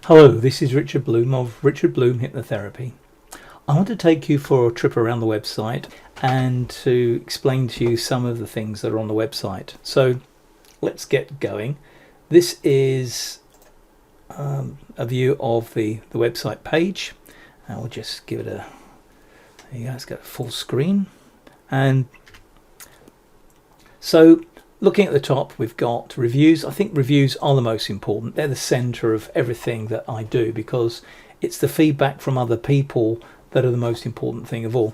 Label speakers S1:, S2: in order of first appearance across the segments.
S1: Hello, this is Richard Bloom of Richard Bloom Hypnotherapy. I want to take you for a trip around the website and to explain to you some of the things that are on the website. So let's get going. This is a view of the website page. And we'll just give it a, there you go, it's got a full screen. And so looking at the top, we've got reviews. I think reviews are the most important. They're the center of everything that I do because it's the feedback from other people that are the most important thing of all.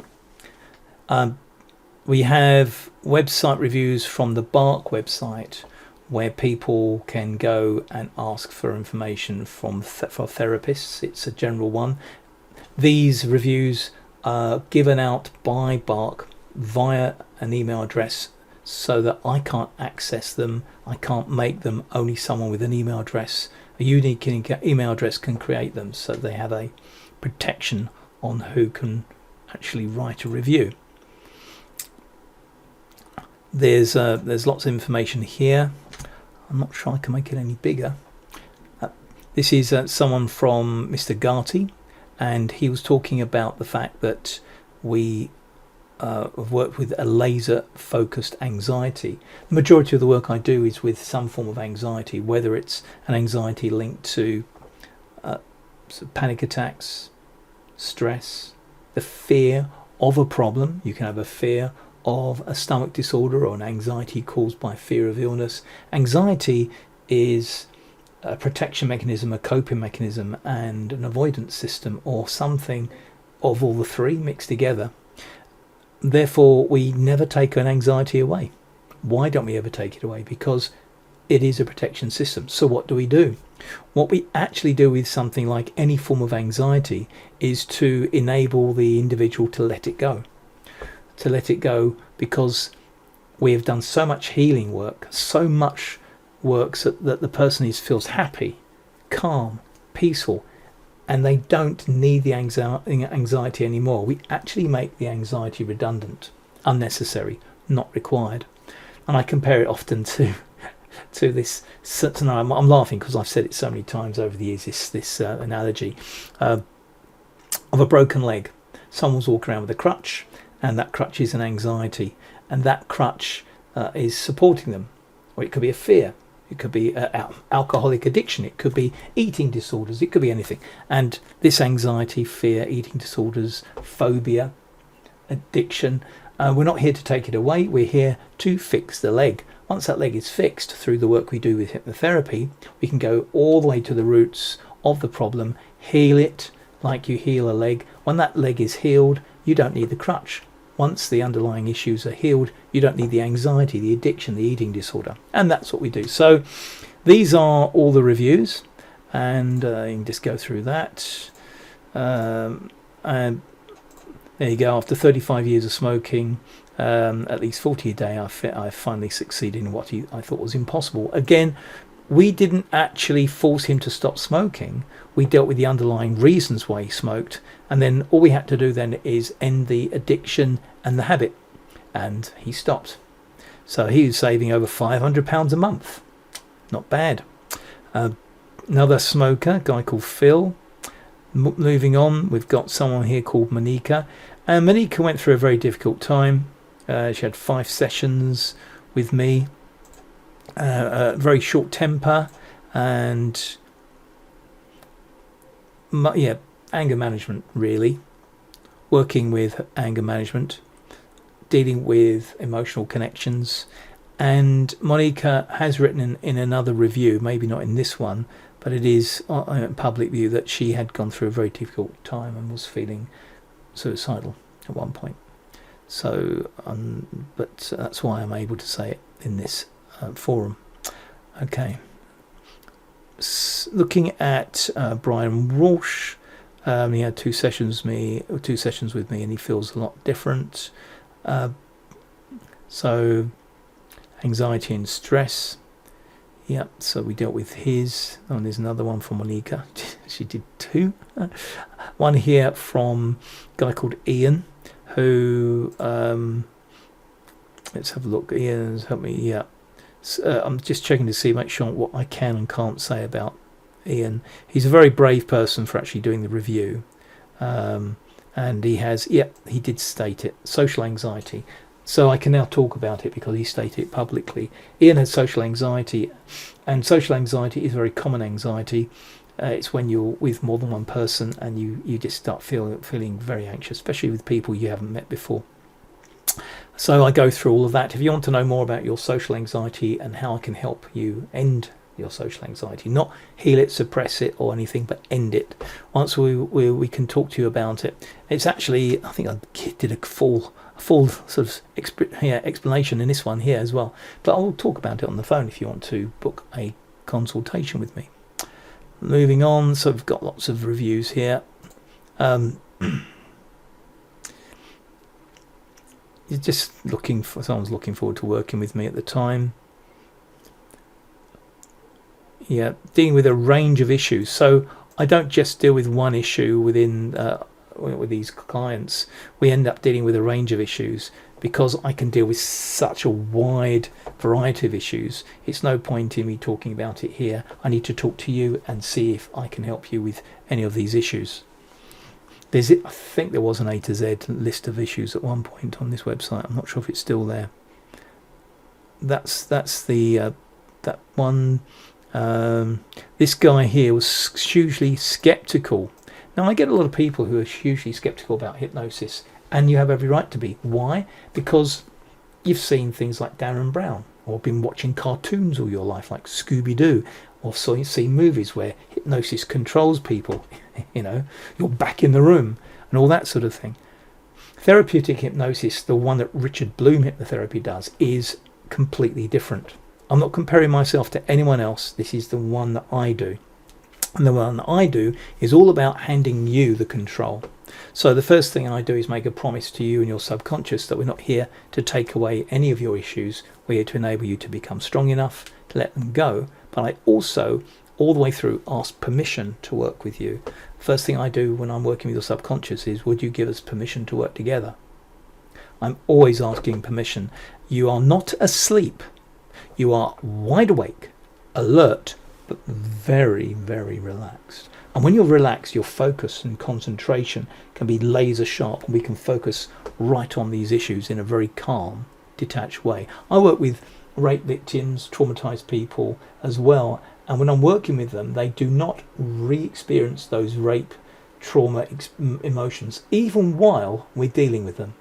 S1: We have website reviews from the Bark website where people can go and ask for information for therapists. It's a general one. These reviews are given out by Bark via an email address so that I can't access them. I can't make them. Only someone with an email address, a unique email address, can create them, so they have a protection on who can actually write a review. There's lots of information here. I'm not sure I can make it any bigger. This is someone from Mr. Garty, and he was talking about the fact that we have worked with a laser focused anxiety. The majority of the work I do is with some form of anxiety, whether it's an anxiety linked to panic attacks, stress, the fear of a problem. You can have a fear of a stomach disorder or an anxiety caused by fear of illness. Anxiety is a protection mechanism, a coping mechanism, and an avoidance system, or something of all the three mixed together. Therefore, we never take an anxiety away. Why don't we ever take it away? Because it is a protection system. So what do? What we actually do with something like any form of anxiety is to enable the individual to let it go. To let it go because we have done so much healing work, so much work so that the person feels happy, calm, peaceful, and they don't need the anxiety anymore. We actually make the anxiety redundant, unnecessary, not required. And I compare it often to this scenario. I'm laughing because I've said it so many times over the years, this analogy of a broken leg. Someone's walking around with a crutch, and that crutch is an anxiety, and that crutch is supporting them. Or it could be a fear. It could be alcoholic addiction. It could be eating disorders. It could be anything. And this anxiety, fear, eating disorders, phobia, addiction, we're not here to take it away. We're here to fix the leg. Once that leg is fixed through the work we do with hypnotherapy, we can go all the way to the roots of the problem, heal it like you heal a leg. When that leg is healed, you don't need the crutch. Once the underlying issues are healed, you don't need the anxiety, the addiction, the eating disorder. And that's what we do. So these are all the reviews, and you can just go through that. And there you go. After 35 years of smoking, at least 40 a day, I finally succeeded in what I thought was impossible. Again, we didn't actually force him to stop smoking. We dealt with the underlying reasons why he smoked, and then all we had to do then is end the addiction and the habit, and he stopped. So he was saving over £500 a month. Not bad. Another smoker, a guy called Phil. Moving on, we've got someone here called Monica, and Monica went through a very difficult time. She had 5 sessions with me. Very short temper, and anger management, really. Working with anger management, dealing with emotional connections. And Monica has written in another review, maybe not in this one, but it is a public view, that she had gone through a very difficult time and was feeling suicidal at one point. So, but that's why I'm able to say it in this forum. Okay. Looking at Brian Walsh, he had 2 sessions with me, and he feels a lot different. So, anxiety and stress. Yep. So we dealt with his. Oh, and there's another one from Monica. She did 2. One here from a guy called Ian, who let's have a look. Ian's helped me. Yeah. I'm just checking to see, make sure what I can and can't say about Ian. He's a very brave person for actually doing the review. And he did state it, social anxiety. So I can now talk about it because he stated it publicly. Ian has social anxiety, and social anxiety is very common anxiety. It's when you're with more than one person and you just start feeling very anxious, especially with people you haven't met before. So I go through all of that. If you want to know more about your social anxiety and how I can help you end your social anxiety, not heal it, suppress it or anything, but end it, once we can talk to you about it. It's actually, I think I did a full sort of explanation in this one here as well, but I'll talk about it on the phone if you want to book a consultation with me. Moving on, so we've got lots of reviews here. You're just someone's looking forward to working with me at the time. Yeah, dealing with a range of issues. So I don't just deal with one issue with these clients. We end up dealing with a range of issues because I can deal with such a wide variety of issues. It's no point in me talking about it here. I need to talk to you and see if I can help you with any of these issues. I think there was an A to Z list of issues at one point on this website. I'm not sure if it's still there. That's the that one. This guy here was hugely skeptical. Now I get a lot of people who are hugely skeptical about hypnosis, and you have every right to be. Why? Because you've seen things like Darren Brown, or been watching cartoons all your life like Scooby-Doo, or seen movies where hypnosis controls people. You're back in the room and all that sort of thing. Therapeutic hypnosis, the one that Richard Bloom Hypnotherapy does, is completely different. I'm not comparing myself to anyone else. This is the one that I do. And the one that I do is all about handing you the control. So the first thing I do is make a promise to you and your subconscious that we're not here to take away any of your issues. We're here to enable you to become strong enough to let them go. But I also, all the way through, ask permission to work with you. First thing I do when I'm working with your subconscious is, would you give us permission to work together? I'm always asking permission. You are not asleep. You are wide awake, alert, but very, very relaxed. And when you're relaxed, your focus and concentration can be laser sharp, and we can focus right on these issues in a very calm, detached way. I work with rape victims, traumatized people as well. And when I'm working with them, they do not re-experience those rape, trauma emotions, even while we're dealing with them.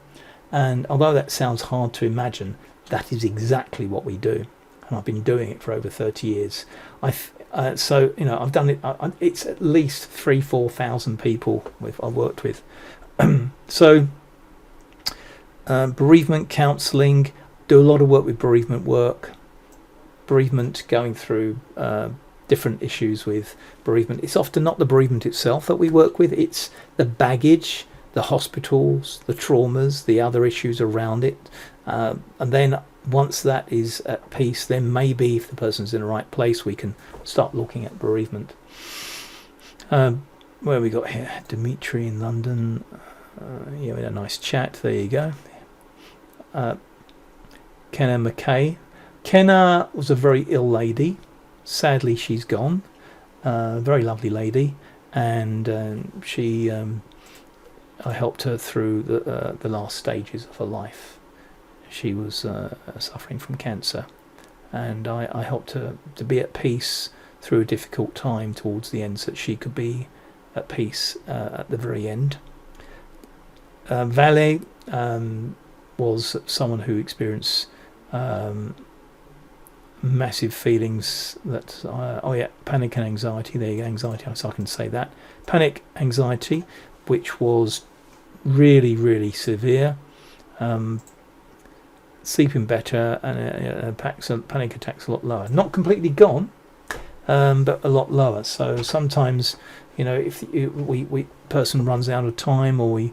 S1: And although that sounds hard to imagine, that is exactly what we do. And I've been doing it for over 30 years. I've done it. It's at least 3,000-4,000 people I've worked with. So bereavement counselling, do a lot of work with bereavement work. Bereavement, going through different issues with bereavement. It's often not the bereavement itself that we work with. It's the baggage, the hospitals, the traumas, the other issues around it. And then once that is at peace, then maybe if the person's in the right place, we can start looking at bereavement. Where have we got here? Dimitri in London. We had a nice chat. There you go. Kenna McKay. Kenna was a very ill lady. Sadly, she's gone. Very lovely lady, and I helped her through the last stages of her life. She was suffering from cancer, and I helped her to be at peace through a difficult time towards the end, so that she could be at peace at the very end. Vale was someone who experienced massive feelings that panic and anxiety. There you go, anxiety, so I can say that. Panic, anxiety, which was really, really severe. Sleeping better, and panic attacks a lot lower. Not completely gone, but a lot lower. So sometimes, if we person runs out of time, or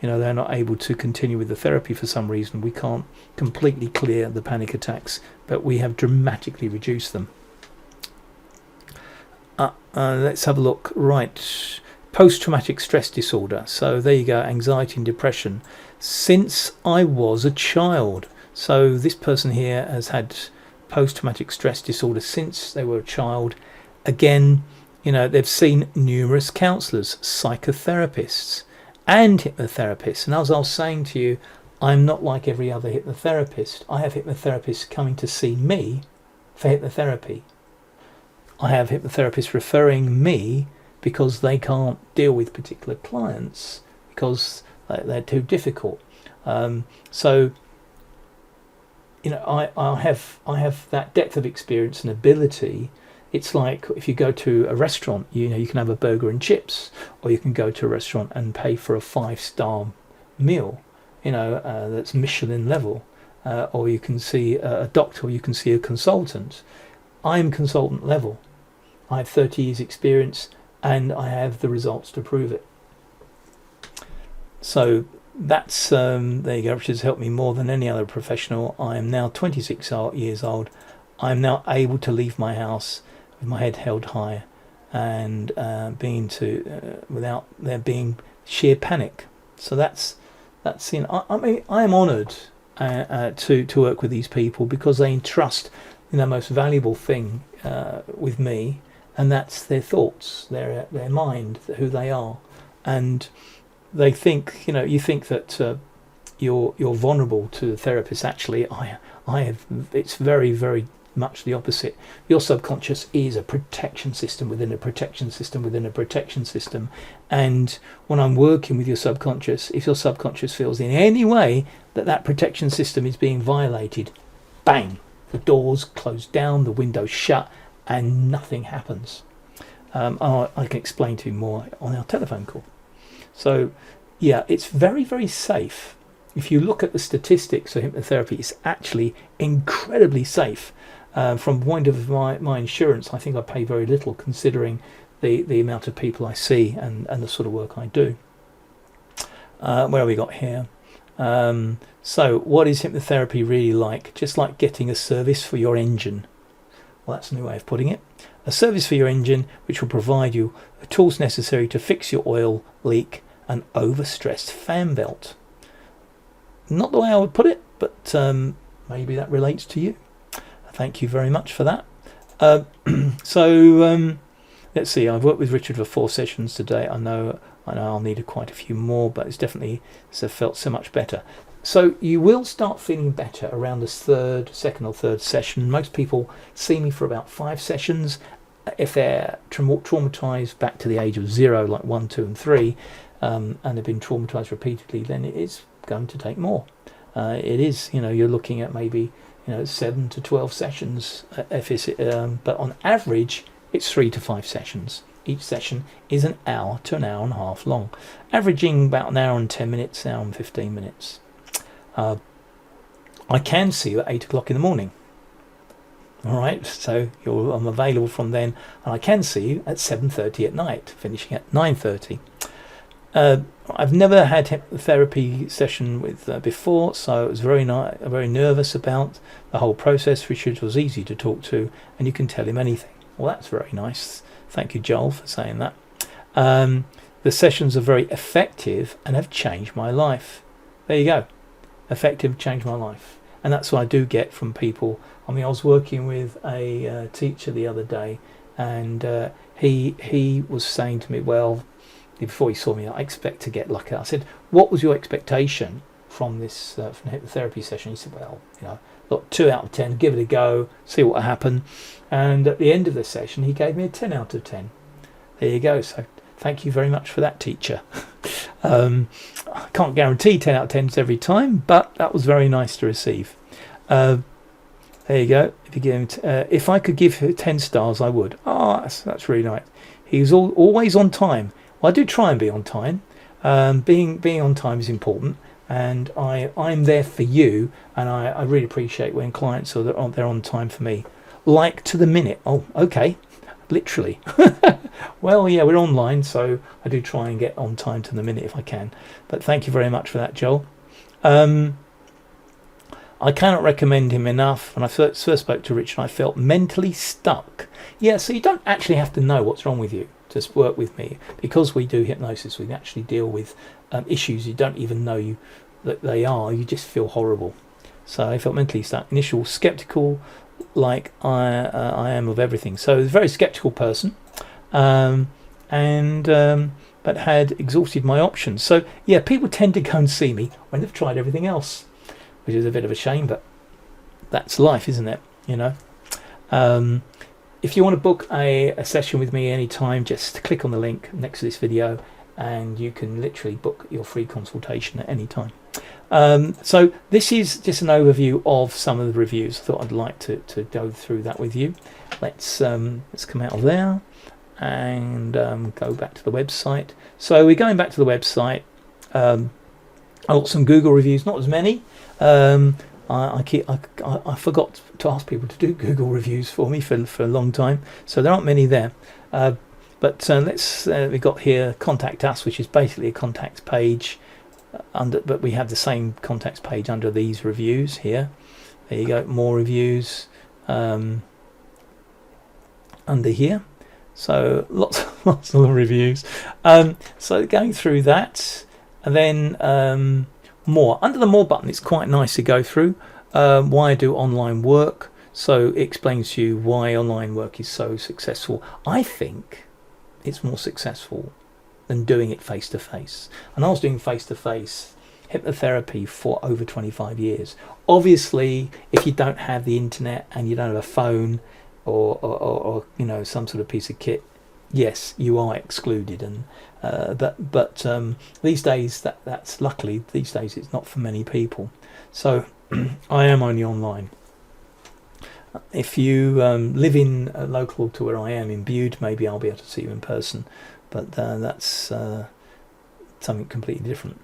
S1: they're not able to continue with the therapy for some reason, we can't completely clear the panic attacks, but we have dramatically reduced them. Let's have a look. Right, post-traumatic stress disorder. So there you go, anxiety and depression since I was a child. So this person here has had post-traumatic stress disorder since they were a child. Again, They've seen numerous counsellors, psychotherapists, and hypnotherapists. And as I was saying to you, I'm not like every other hypnotherapist. I have hypnotherapists coming to see me for hypnotherapy. I have hypnotherapists referring me because they can't deal with particular clients because they're too difficult. So I have that depth of experience and ability. It's like if you go to a restaurant, you can have a burger and chips, or you can go to a restaurant and pay for a 5-star meal, that's Michelin level, or you can see a doctor, or you can see a consultant. I'm consultant level. I have 30 years experience and I have the results to prove it. So that's, there you go, which has helped me more than any other professional. I am now 26 years old. I'm now able to leave my house with my head held high and without there being sheer panic. So that's I am honoured to work with these people because they entrust the most valuable thing with me, and that's their thoughts, their mind, who they are. And they think, you think that you're vulnerable to the therapist. Actually, I have. It's very, very much the opposite. Your subconscious is a protection system within a protection system within a protection system. And when I'm working with your subconscious, if your subconscious feels in any way that protection system is being violated, bang, the doors close down, the windows shut, and nothing happens. I can explain to you more on our telephone call. So, yeah, it's very, very safe. If you look at the statistics of hypnotherapy, it's actually incredibly safe. From the point of my insurance, I think I pay very little considering the amount of people I see and the sort of work I do. Where have we got here? So what is hypnotherapy really like? Just like getting a service for your engine. Well, that's a new way of putting it. A service for your engine which will provide you the tools necessary to fix your oil leak and overstressed fan belt. Not the way I would put it, but maybe that relates to you. Thank you very much for that. So let's see. I've worked with Richard for 4 sessions today. I know I'll need quite a few more, but it's definitely felt so much better. So you will start feeling better around the second or third session. Most people see me for about 5 sessions. If they're traumatized back to the age of 0, like 1, 2, and 3, and they've been traumatized repeatedly, then it is going to take more. It is, you're looking at maybe 7 to 12 sessions. But on average, it's 3 to 5 sessions. Each session is an hour to an hour and a half long, averaging about an hour and 10 minutes, an hour and 15 minutes. I can see you at 8 o'clock in the morning. All right, so I'm available from then, and I can see you at 7:30 at night, finishing at 9:30. I've never had a therapy session with before, so I was very nervous about the whole process. Richard was easy to talk to, and you can tell him anything. Well, that's very nice. Thank you, Joel, for saying that. The sessions are very effective and have changed my life. There you go. Effective, changed my life. And that's what I do get from people. I mean, I was working with a teacher the other day, and he was saying to me, well, before he saw me, I expect to get lucky. I said, what was your expectation from this from the hypnotherapy session? He said, well, look, 2 out of 10, give it a go, see what will happen. And at the end of the session, he gave me a 10 out of 10. There you go. So thank you very much for that, teacher. I can't guarantee 10 out of 10s every time, but that was very nice to receive. There you go. If I could give her 10 stars, I would. Oh, that's really nice. He's always on time. Well, I do try and be on time. Being on time is important, and I'm there for you, and I really appreciate when clients are they're on time for me, like to the minute. Oh, okay, literally. Well, yeah, we're online, so I do try and get on time to the minute if I can. But thank you very much for that, Joel. I cannot recommend him enough. When I first spoke to Richard, I felt mentally stuck. Yeah, so you don't actually have to know what's wrong with you to work with me. Because we do hypnosis, we actually deal with issues you don't even know that they are. You just feel horrible. So I felt mentally stuck. Initial sceptical, like I am of everything. So a very sceptical person. But had exhausted my options. So yeah, people tend to go and see me when they've tried everything else, which is a bit of a shame, but that's life, isn't it? You know. If you want to book a session with me anytime, just click on the link next to this video and you can literally book your free consultation at any time. So this is just an overview of some of the reviews. I thought I'd like to go through that with you. Let's come out of there and go back to the website. So we're going back to the website. I got some Google reviews, not as many. I forgot to ask people to do Google reviews for me for a long time, so there aren't many there. But we've got here Contact Us, which is basically a contact page, but we have the same contacts page under these reviews here. There you go, more reviews under here. So lots of reviews. So going through that, and then more. Under the more button, it's quite nice to go through why I do online work. So it explains to you why online work is so successful. I think it's more successful than doing it face to face. And I was doing face to face hypnotherapy for over 25 years. Obviously, if you don't have the internet and you don't have a phone or you know, some sort of piece of kit, yes, you are excluded. And but these days, that's luckily these days it's not for many people. So I am only online. If you live in local to where I am in Bude, maybe I'll be able to see you in person, but that's something completely different.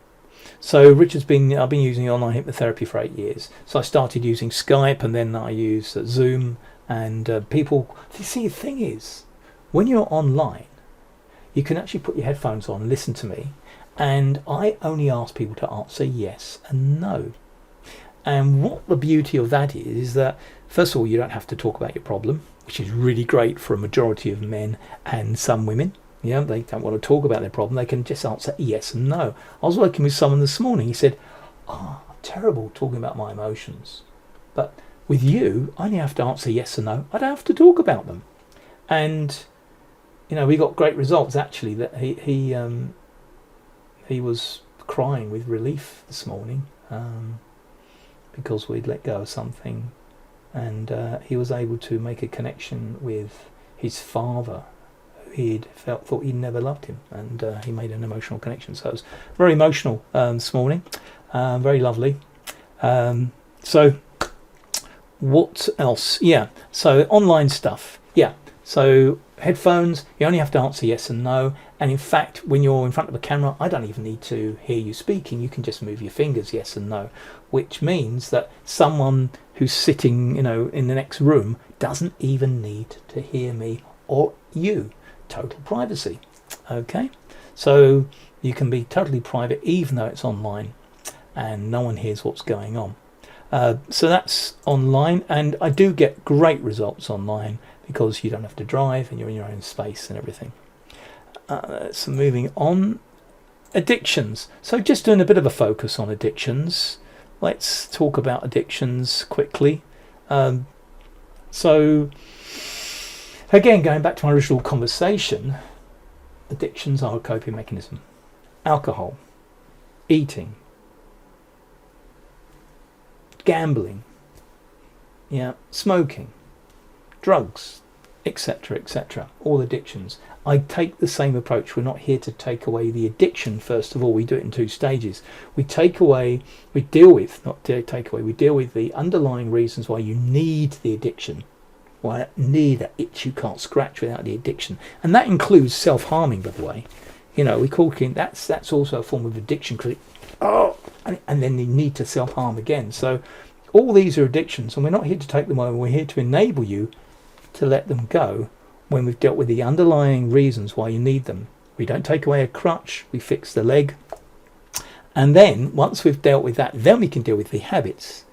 S1: So I've been using online hypnotherapy for 8 years. So I started using Skype, and then I use Zoom. And people, see, the thing is, when you're online, you can actually put your headphones on and listen to me, and I only ask people to answer yes and no. And what the beauty of that is that, first of all, you don't have to talk about your problem, which is really great for a majority of men and some women. Yeah, they don't want to talk about their problem. They can just answer yes and no. I was working with someone this morning. He said, I'm terrible talking about my emotions. But with you, I only have to answer yes or no. I don't have to talk about them. And, you know, we got great results, actually. That he was crying with relief this morning because we'd let go of something. And he was able to make a connection with his father. He'd thought he'd never loved him, and he made an emotional connection. So it was very emotional this morning, very lovely. So what else? Yeah, so online stuff. Yeah, so headphones, you only have to answer yes and no. And in fact, when you're in front of a camera, I don't even need to hear you speaking. You can just move your fingers yes and no, which means that someone who's sitting, you know, in the next room doesn't even need to hear me or you. Total privacy. Okay, so you can be totally private even though it's online and no one hears what's going on. So that's online, and I do get great results online because you don't have to drive and you're in your own space and everything. So moving on, addictions. So just doing a bit of a focus on addictions. Let's talk about addictions quickly. So again, going back to my original conversation, addictions are a coping mechanism. Alcohol, eating, gambling, smoking, drugs, etc., etc. All addictions. I take the same approach. We're not here to take away the addiction. First of all, we do it in 2 stages. We deal with the underlying reasons why you need the addiction. Why you need that itch you can't scratch without the addiction. And that includes self-harming, by the way. You know, we call it, that's also a form of addiction, because and then you need to self-harm again. So all these are addictions, and we're not here to take them away. We're here to enable you to let them go when we've dealt with the underlying reasons why you need them. We don't take away a crutch, we fix the leg. And then once we've dealt with that, then we can deal with the habits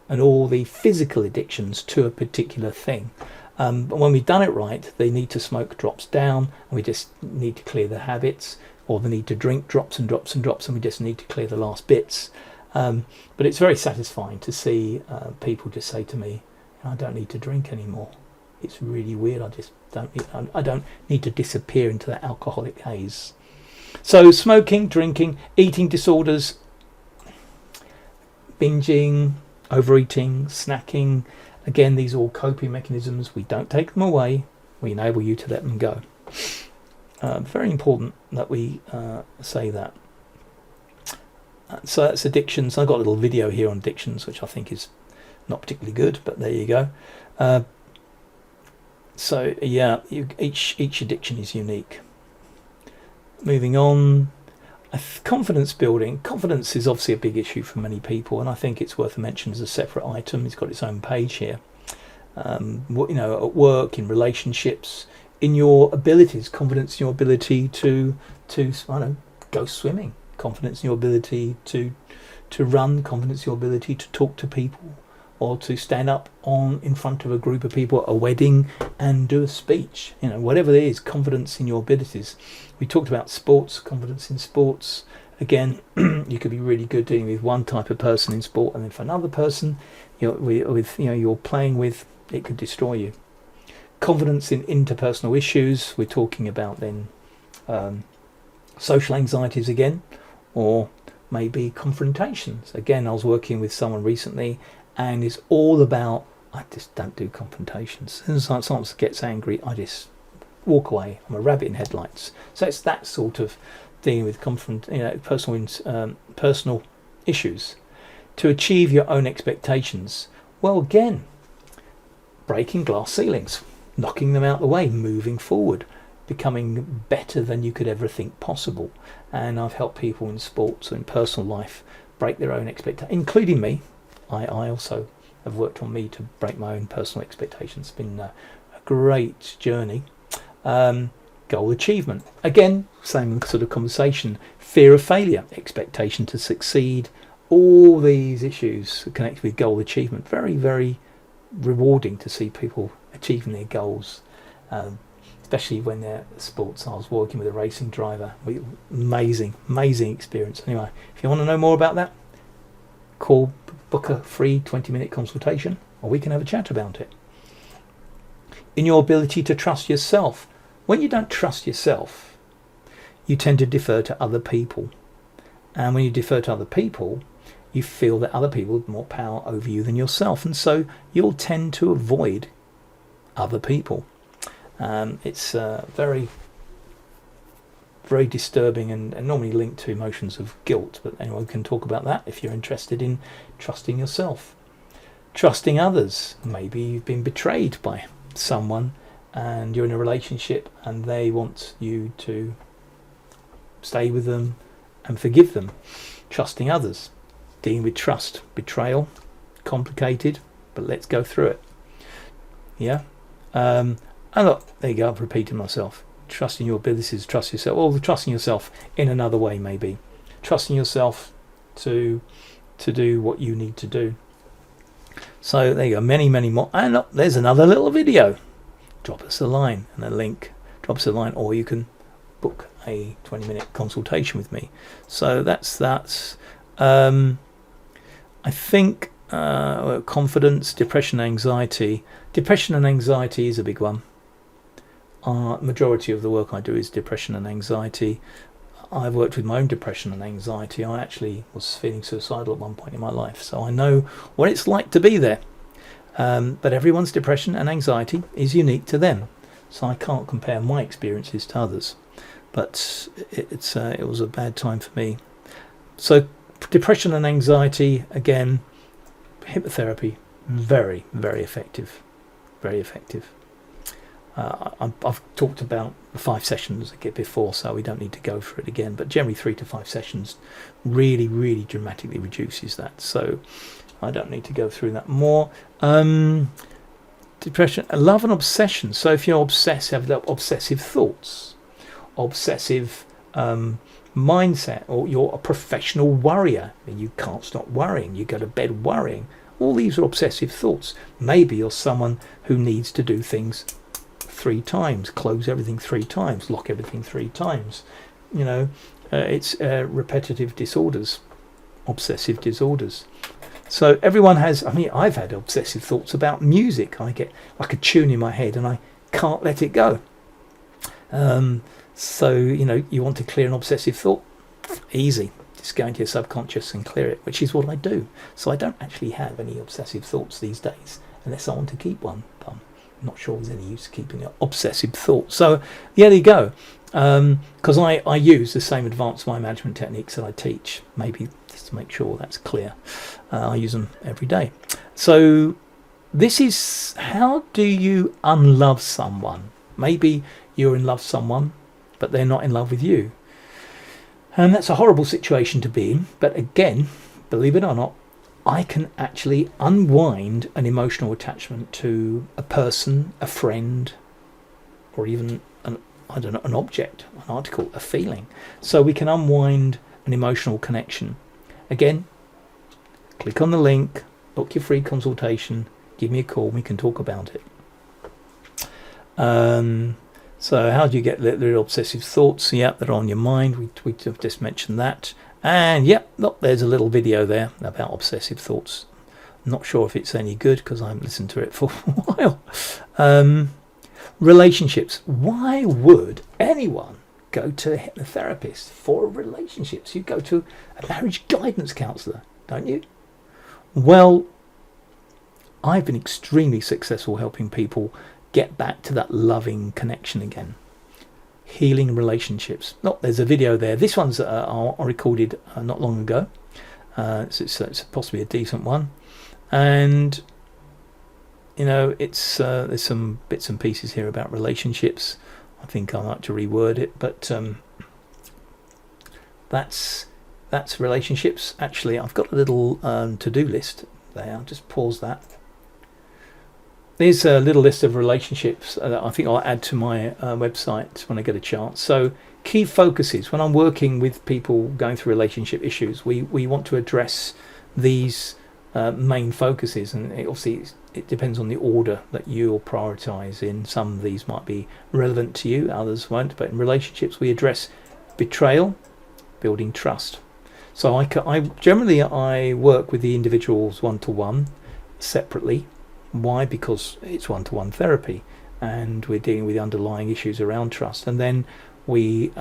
S1: and all the physical addictions to a particular thing. But when we've done it right, the need to smoke drops down, and we just need to clear the habits, or the need to drink drops and drops and drops, and we just need to clear the last bits. But it's very satisfying to see people just say to me, I don't need to drink anymore. It's really weird. I don't need to disappear into that alcoholic haze. So smoking, drinking, eating disorders, binging, overeating, snacking. Again, these are all coping mechanisms. We don't take them away. We enable you to let them go. Very important that we say that. So that's addictions. I've got a little video here on addictions, which I think is not particularly good, but there you go. So yeah, each addiction is unique. Moving on, confidence building. Confidence is obviously a big issue for many people, and I think it's worth a mention as a separate item. It's got its own page here. At work, in relationships, in your abilities, confidence in your ability to go swimming, confidence in your ability to run, confidence in your ability to talk to people, or to stand up in front of a group of people at a wedding and do a speech. Whatever it is, confidence in your abilities. We talked about sports, confidence in sports. Again, you could be really good dealing with one type of person in sport, and then for another person you're playing with, it could destroy you. Confidence in interpersonal issues. We're talking about then social anxieties again, or maybe confrontations. Again, I was working with someone recently, and it's all about, I just don't do confrontations. As soon as someone gets angry, I just walk away. I'm a rabbit in headlights. So it's that sort of dealing with personal issues. To achieve your own expectations. Well, again, breaking glass ceilings, knocking them out the way, moving forward, becoming better than you could ever think possible. And I've helped people in sports or in personal life break their own expectations, including me. I also have worked on me to break my own personal expectations. It's been a great journey. Goal achievement. Again, same sort of conversation. Fear of failure, expectation to succeed. All these issues connected with goal achievement. Very, very rewarding to see people achieving their goals, especially when they're sports. I was working with a racing driver. Amazing experience. Anyway, if you want to know more about that, book a free 20-minute consultation, or we can have a chat about it. In your ability to trust yourself. When you don't trust yourself, you tend to defer to other people. And when you defer to other people, you feel that other people have more power over you than yourself. And so you'll tend to avoid other people. It's very, very disturbing and normally linked to emotions of guilt. But anyone can talk about that if you're interested in trusting yourself. Trusting others. Maybe you've been betrayed by someone and you're in a relationship and they want you to stay with them and forgive them. Trusting others. Dealing with trust. Betrayal. Complicated, but let's go through it. Yeah. And look, there you go, I've repeated myself. Trusting your abilities, trust yourself. Or trusting yourself in another way, maybe. Trusting yourself to do what you need to do. So there you go, many more. And look, there's another little video. Drop us a line and a link. Drop us a line, or you can book a 20-minute consultation with me. So that's that. I think confidence, depression, anxiety. Depression and anxiety is a big one. Majority of the work I do is depression and anxiety. I've worked with my own depression and anxiety. I actually was feeling suicidal at one point in my life, so I know what it's like to be there. But everyone's depression and anxiety is unique to them, so I can't compare my experiences to others. But it was a bad time for me. So depression and anxiety, again, hypnotherapy, very, very effective. Very effective. I've talked about the 5 sessions before, so we don't need to go through it again, but generally 3 to 5 sessions really, really dramatically reduces that, so I don't need to go through that more. Depression, love and obsession. So if you're obsessed, have obsessive thoughts, obsessive mindset, or you're a professional worrier and you can't stop worrying, you go to bed worrying, all these are obsessive thoughts. Maybe you're someone who needs to do things 3 times, close everything 3 times, lock everything 3 times. It's repetitive disorders, obsessive disorders. So everyone has, I mean, I've had obsessive thoughts about music. I get like a tune in my head and I can't let it go. So, you want to clear an obsessive thought? Easy. Just go into your subconscious and clear it, which is what I do. So I don't actually have any obsessive thoughts these days, unless I want to keep one. But I'm not sure there's any use keeping an obsessive thought. So, yeah, there you go. Because I use the same advanced mind management techniques that I teach. Maybe just to make sure that's clear. I use them every day. So this is, how do you unlove someone? Maybe you're in love with someone, but they're not in love with you. And that's a horrible situation to be in. But again, believe it or not, I can actually unwind an emotional attachment to a person, a friend, or even an object, an article, a feeling. So we can unwind an emotional connection. Again, click on the link, book your free consultation, give me a call, we can talk about it. So how do you get rid of obsessive thoughts? Yep, that are on your mind. We have just mentioned that. And yep, look, there's a little video there about obsessive thoughts. I'm not sure if it's any good because I haven't listened to it for a while. Relationships. Why would anyone go to a hypnotherapist for relationships? You go to a marriage guidance counsellor, don't you? Well, I've been extremely successful helping people get back to that loving connection again. Healing relationships. Look, there's a video there. This one's I recorded not long ago. It's possibly a decent one. And it's there's some bits and pieces here about relationships. I think I like to reword it, but that's relationships. Actually, I've got a little to-do list there. I'll just pause that. There's a little list of relationships that I think I'll add to my website when I get a chance. So key focuses. When I'm working with people going through relationship issues, we want to address these main focuses, and it depends on the order that you'll prioritize in. Some of these might be relevant to you, others won't. But in relationships, we address betrayal, building trust. So I generally work with the individuals one-to-one, separately. Why? Because it's one-to-one therapy, and we're dealing with the underlying issues around trust. And then we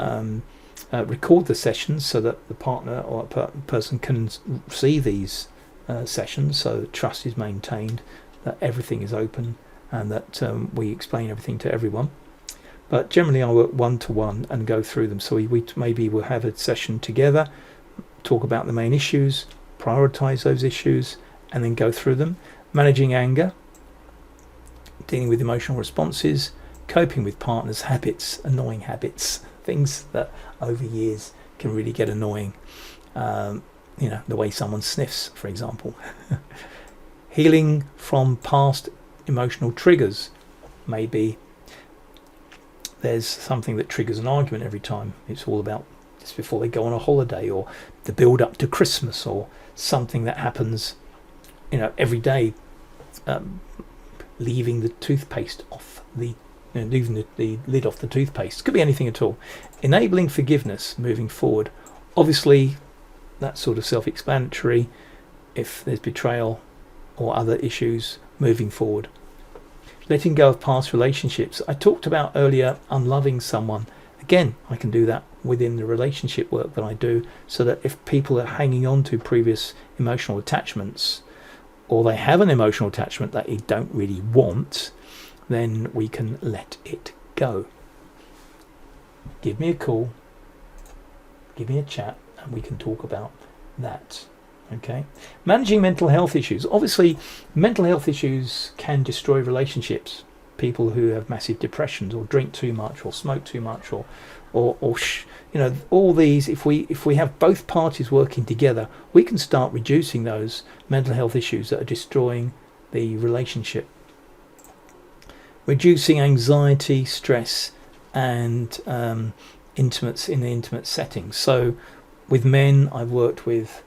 S1: record the sessions so that the partner or person can see these sessions, so trust is maintained, that everything is open, and that we explain everything to everyone. But generally I work one-to-one and go through them. So we maybe we'll have a session together, talk about the main issues, prioritize those issues, and then go through them. Managing anger, dealing with emotional responses, coping with partners' habits, annoying habits, things that over years can really get annoying. The way someone sniffs, for example. Healing from past emotional triggers. Maybe there's something that triggers an argument every time. It's all about just before they go on a holiday, or the build up to Christmas, or something that happens every day, leaving the toothpaste off leaving the lid off the toothpaste. Could be anything at all. Enabling forgiveness moving forward. Obviously, that's sort of self-explanatory. If there's betrayal or other issues moving forward. Letting go of past relationships. I talked about earlier unloving someone. Again, I can do that within the relationship work that I do, so that if people are hanging on to previous emotional attachments, or they have an emotional attachment that they don't really want, then we can let it go. Give me a call, give me a chat, and we can talk about that. Okay. Managing mental health issues. Obviously, mental health issues can destroy relationships. People who have massive depressions, or drink too much, or smoke too much, or all these. If we have both parties working together, we can start reducing those mental health issues that are destroying the relationship. Reducing anxiety, stress, and intimates in the intimate setting. So, with men, I've worked with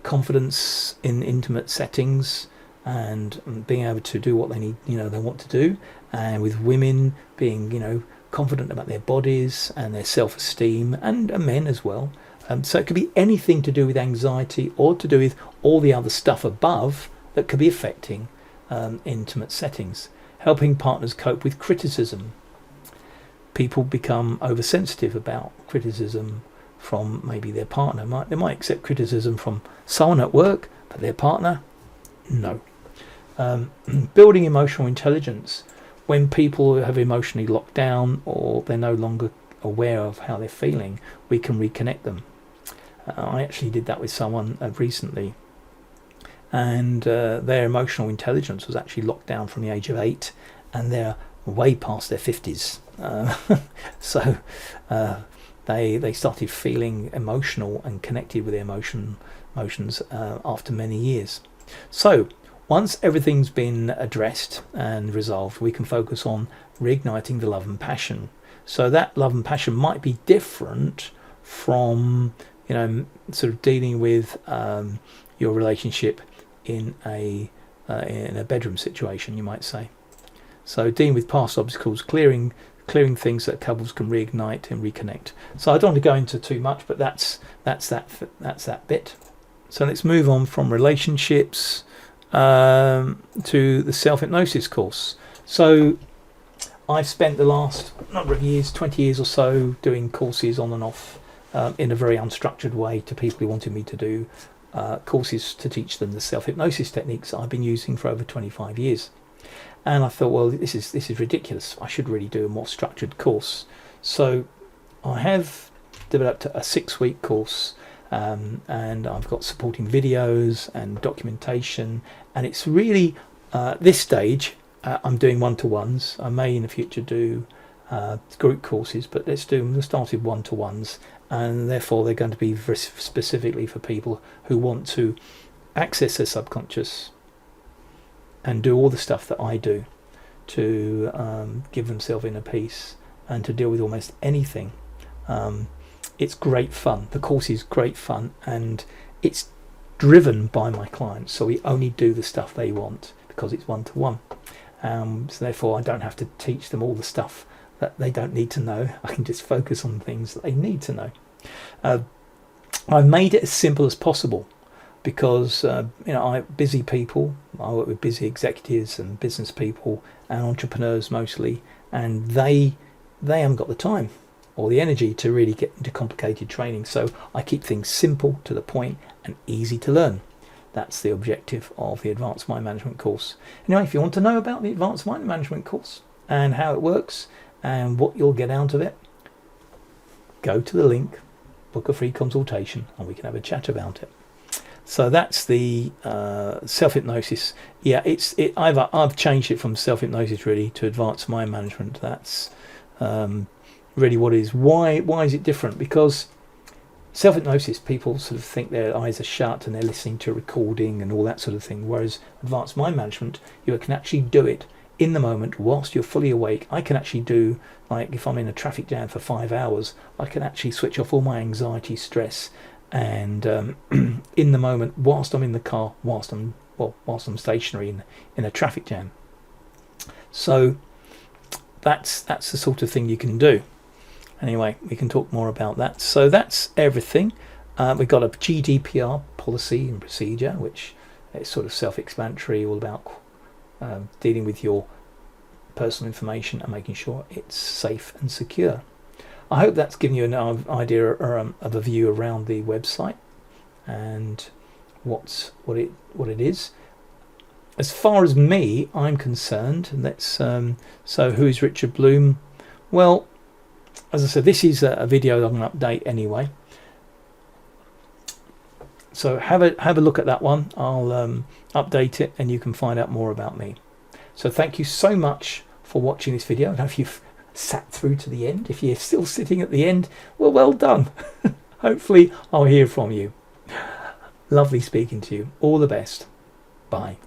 S1: confidence in intimate settings, and being able to do what they need, they want to do. And with women, being confident about their bodies and their self-esteem, and men as well, So it could be anything to do with anxiety or to do with all the other stuff above that could be affecting intimate settings. Helping partners cope with criticism. People become oversensitive about criticism from maybe their partner. They might accept criticism from someone at work, but their partner, no. Building emotional intelligence. When people have emotionally locked down or they're no longer aware of how they're feeling, we can reconnect them. I actually did that with someone recently, and their emotional intelligence was actually locked down from the age of 8, and they're way past their 50s. So they started feeling emotional and connected with their emotions after many years. So once everything's been addressed and resolved, we can focus on reigniting the love and passion. So that love and passion might be different from, sort of dealing with your relationship in a bedroom situation, you might say. So dealing with past obstacles, clearing things that couples can reignite and reconnect. So I don't want to go into too much, but that's that bit. So let's move on from relationships to the self-hypnosis course. So I've spent the last number of years, 20 years or so, doing courses on and off in a very unstructured way to people who wanted me to do courses to teach them the self-hypnosis techniques that I've been using for over 25 years. And I thought, well, this is ridiculous. I should really do a more structured course. So I have developed a 6-week course, and I've got supporting videos and documentation. And it's really, this stage, I'm doing one-to-ones. I may in the future do group courses, but let's start with one-to-ones. And therefore, they're going to be very specifically for people who want to access their subconscious and do all the stuff that I do to give themselves inner peace and to deal with almost anything. It's great fun. The course is great fun, and it's driven by my clients. So we only do the stuff they want because it's one-to-one. So therefore, I don't have to teach them all the stuff that they don't need to know. I can just focus on things that they need to know. I've made it as simple as possible, because busy people. I work with busy executives and business people and entrepreneurs mostly, and they haven't got the time or the energy to really get into complicated training. So I keep things simple, to the point, and easy to learn. That's the objective of the Advanced Mind Management course. Anyway, if you want to know about the Advanced Mind Management course and how it works and what you'll get out of it, go to the link, book a free consultation, and we can have a chat about it. So that's the self-hypnosis. Yeah, I've changed it from self-hypnosis really to Advanced Mind Management. That's really what it is. Why is it different? Because self-hypnosis, people sort of think their eyes are shut and they're listening to a recording and all that sort of thing. Whereas Advanced Mind Management, you can actually do it in the moment whilst you're fully awake. I can actually do, like if I'm in a traffic jam for 5 hours, I can actually switch off all my anxiety, stress, and in the moment whilst I'm in the car, whilst I'm stationary in a traffic jam. So that's the sort of thing you can do. Anyway, we can talk more about that. So that's everything. We've got a GDPR policy and procedure, which is sort of self-explanatory, all about dealing with your personal information and making sure it's safe and secure. I hope that's given you an idea of a view around the website and what it is. As far as I'm concerned, so who is Richard Bloom? Well, as I said, this is a video that I'm going to update anyway. So have a look at that one. I'll update it and you can find out more about me. So thank you so much for watching this video. I don't know if you've sat through to the end. If you're still sitting at the end, well done. Hopefully I'll hear from you. Lovely speaking to you. All the best. Bye.